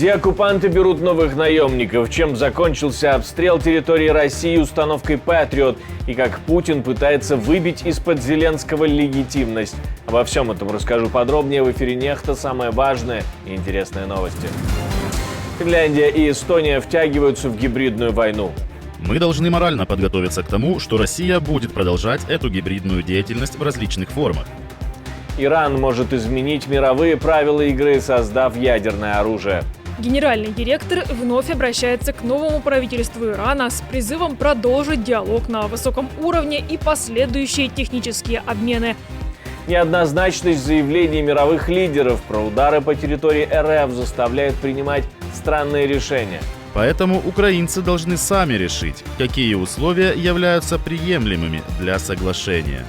Где оккупанты берут новых наемников, чем закончился обстрел территории России установкой «Патриот» и как Путин пытается выбить из-под Зеленского легитимность. Обо всем этом расскажу подробнее в эфире «Нехта». Самые важные и интересные новости. Финляндия и Эстония втягиваются в гибридную войну. Мы должны морально подготовиться к тому, что Россия будет продолжать эту гибридную деятельность в различных формах. Иран может изменить мировые правила игры, создав ядерное оружие. Генеральный директор вновь обращается к новому правительству Ирана с призывом продолжить диалог на высоком уровне и последующие технические обмены. Неоднозначность заявлений мировых лидеров про удары по территории РФ заставляет принимать странные решения. Поэтому украинцы должны сами решить, какие условия являются приемлемыми для соглашения.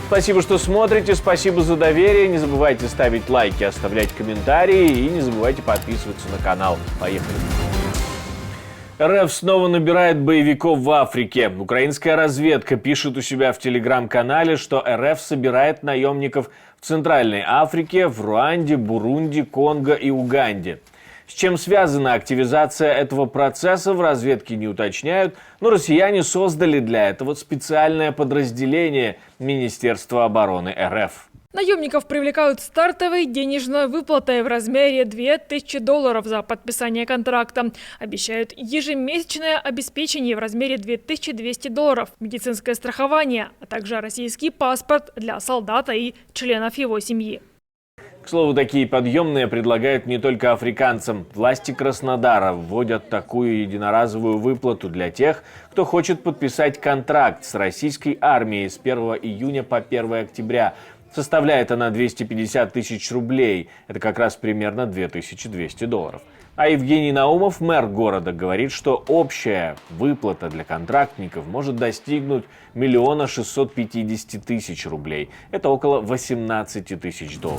Спасибо, что смотрите, спасибо за доверие. Не забывайте ставить лайки, оставлять комментарии и не забывайте подписываться на канал. Поехали! РФ снова набирает боевиков в Африке. Украинская разведка пишет у себя в телеграм-канале, что РФ собирает наемников в Центральной Африке, в Руанде, Бурунди, Конго и Уганде. С чем связана активизация этого процесса, в разведке не уточняют, но россияне создали для этого специальное подразделение Министерства обороны РФ. Наемников привлекают стартовой денежной выплатой в размере $2000 за подписание контракта. Обещают ежемесячное обеспечение в размере $2200, медицинское страхование, а также российский паспорт для солдата и членов его семьи. К слову, такие подъемные предлагают не только африканцам. Власти Краснодара вводят такую единоразовую выплату для тех, кто хочет подписать контракт с российской армией с 1 июня по 1 октября. Составляет она 250 тысяч рублей. Это как раз примерно $2200. А Евгений Наумов, мэр города, говорит, что общая выплата для контрактников может достигнуть $1 650 000 рублей. Это около $18 000.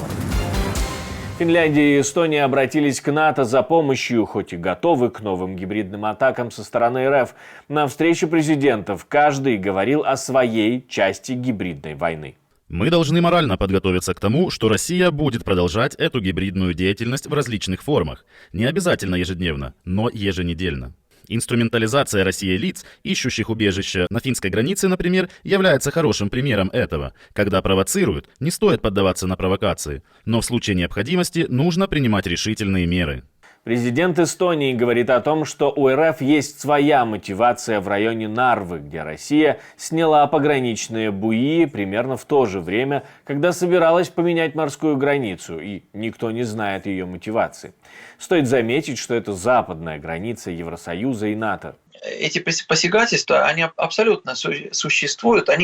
Финляндия и Эстония обратились к НАТО за помощью, хоть и готовы к новым гибридным атакам со стороны РФ. На встрече президентов каждый говорил о своей части гибридной войны. Мы должны морально подготовиться к тому, что Россия будет продолжать эту гибридную деятельность в различных формах. Не обязательно ежедневно, но еженедельно. Инструментализация России лиц, ищущих убежище на финской границе, например, является хорошим примером этого. Когда провоцируют, не стоит поддаваться на провокации, но в случае необходимости нужно принимать решительные меры. Президент Эстонии говорит о том, что у РФ есть своя мотивация в районе Нарвы, где Россия сняла пограничные буи примерно в то же время, когда собиралась поменять морскую границу, и никто не знает ее мотивации. Стоит заметить, что это западная граница Евросоюза и НАТО. Эти посягательства, они абсолютно существуют, к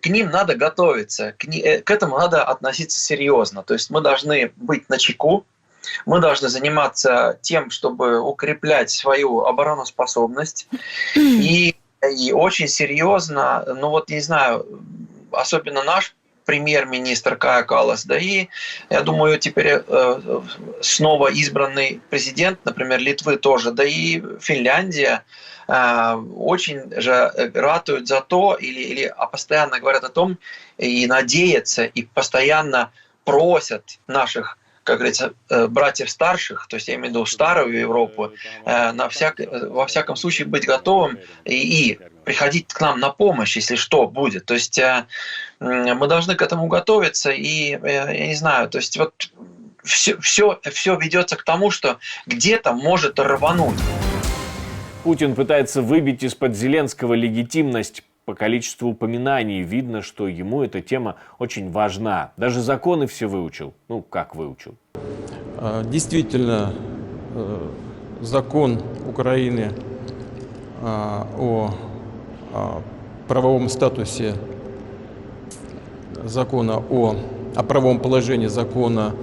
ним надо готовиться, к этому надо относиться серьезно. То есть мы должны быть начеку. Мы должны заниматься тем, чтобы укреплять свою обороноспособность и очень серьезно, не знаю, особенно наш премьер-министр Кая Каллас, да и, я думаю, теперь снова избранный президент, например, Литвы тоже, да и Финляндия, очень же ратуют за то или постоянно говорят о том и надеются, и постоянно просят наших, как говорится, братьев старших, то есть я имею в виду старую Европу, во всяком случае быть готовым и приходить к нам на помощь, если что будет. То есть мы должны к этому готовиться, и я не знаю, то есть вот все ведется к тому, что где-то может рвануть. Путин пытается выбить из-под Зеленского легитимность. По количеству упоминаний видно, что ему эта тема очень важна. Даже законы все выучил. Ну, как выучил? Действительно, закон Украины о правовом статусе закона о правовом положении закона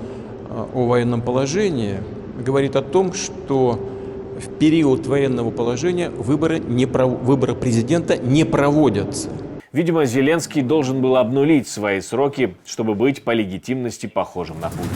о военном положении говорит о том, что в период военного положения выборы президента не проводятся. Видимо, Зеленский должен был обнулить свои сроки, чтобы быть по легитимности похожим на Путина.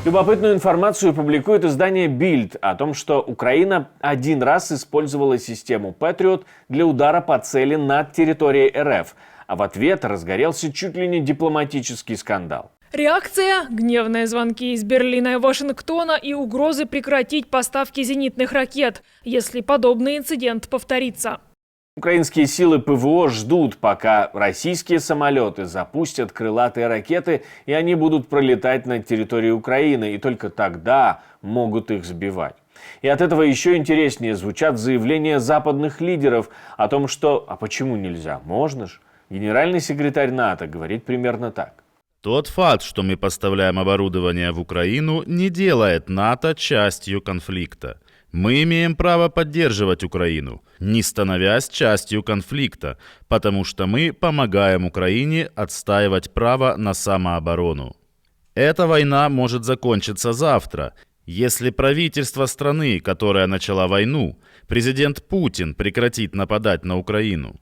Любопытную информацию публикует издание Bild о том, что Украина один раз использовала систему «Патриот» для удара по цели над территорией РФ, а в ответ разгорелся чуть ли не дипломатический скандал. Реакция – гневные звонки из Берлина и Вашингтона и угрозы прекратить поставки зенитных ракет, если подобный инцидент повторится. Украинские силы ПВО ждут, пока российские самолеты запустят крылатые ракеты, и они будут пролетать над территорией Украины, и только тогда могут их сбивать. И от этого еще интереснее звучат заявления западных лидеров о том, что «а почему нельзя? Можно ж». Генеральный секретарь НАТО говорит примерно так. Тот факт, что мы поставляем оборудование в Украину, не делает НАТО частью конфликта. Мы имеем право поддерживать Украину, не становясь частью конфликта, потому что мы помогаем Украине отстаивать право на самооборону. Эта война может закончиться завтра, если правительство страны, которая начала войну, президент Путин, прекратит нападать на Украину.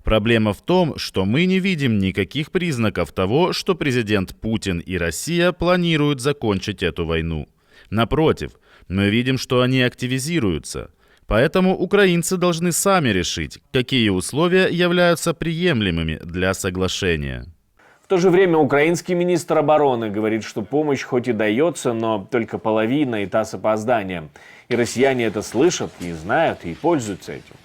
Проблема в том, что мы не видим никаких признаков того, что президент Путин и Россия планируют закончить эту войну. Напротив, мы видим, что они активизируются. Поэтому украинцы должны сами решить, какие условия являются приемлемыми для соглашения. В то же время украинский министр обороны говорит, что помощь хоть и дается, но только половина, и та с опозданием. И россияне это слышат, и знают, и пользуются этим.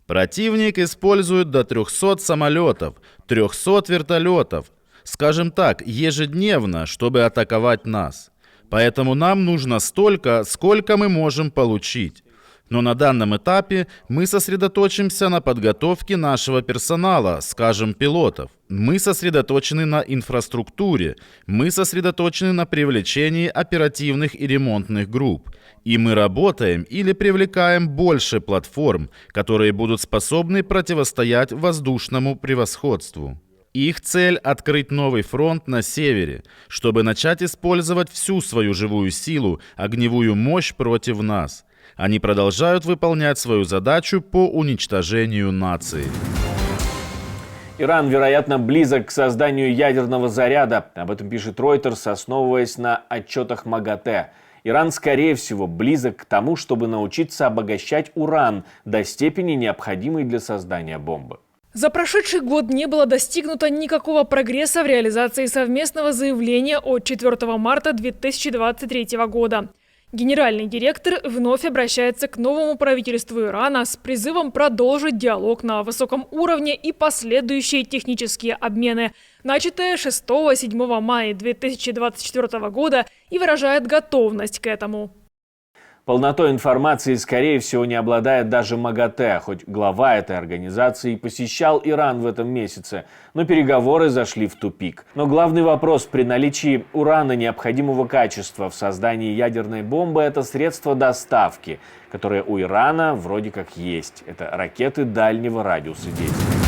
Противник использует до 300 самолетов, 300 вертолетов, скажем так, ежедневно, чтобы атаковать нас. Поэтому нам нужно столько, сколько мы можем получить. Но на данном этапе мы сосредоточимся на подготовке нашего персонала, скажем, пилотов. Мы сосредоточены на инфраструктуре, мы сосредоточены на привлечении оперативных и ремонтных групп. И мы работаем или привлекаем больше платформ, которые будут способны противостоять воздушному превосходству. Их цель – открыть новый фронт на севере, чтобы начать использовать всю свою живую силу, огневую мощь против нас. Они продолжают выполнять свою задачу по уничтожению нации. Иран, вероятно, близок к созданию ядерного заряда. Об этом пишет Reuters, основываясь на отчетах МАГАТЭ. Иран, скорее всего, близок к тому, чтобы научиться обогащать уран до степени, необходимой для создания бомбы. За прошедший год не было достигнуто никакого прогресса в реализации совместного заявления от 4 марта 2023 года. Генеральный директор вновь обращается к новому правительству Ирана с призывом продолжить диалог на высоком уровне и последующие технические обмены, начатые 6-7 мая 2024 года, и выражает готовность к этому. Полнотой информации, скорее всего, не обладает даже МАГАТЭ, хоть глава этой организации посещал Иран в этом месяце, но переговоры зашли в тупик. Но главный вопрос при наличии урана необходимого качества в создании ядерной бомбы – это средства доставки, которые у Ирана вроде как есть. Это ракеты дальнего радиуса действия.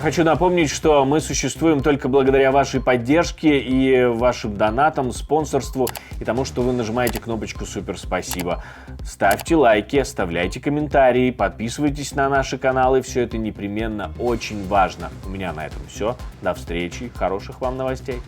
Я хочу напомнить, что мы существуем только благодаря вашей поддержке и вашим донатам, спонсорству и тому, что вы нажимаете кнопочку «Супер спасибо». Ставьте лайки, оставляйте комментарии, подписывайтесь на наши каналы. Все это непременно очень важно. У меня на этом все. До встречи. Хороших вам новостей.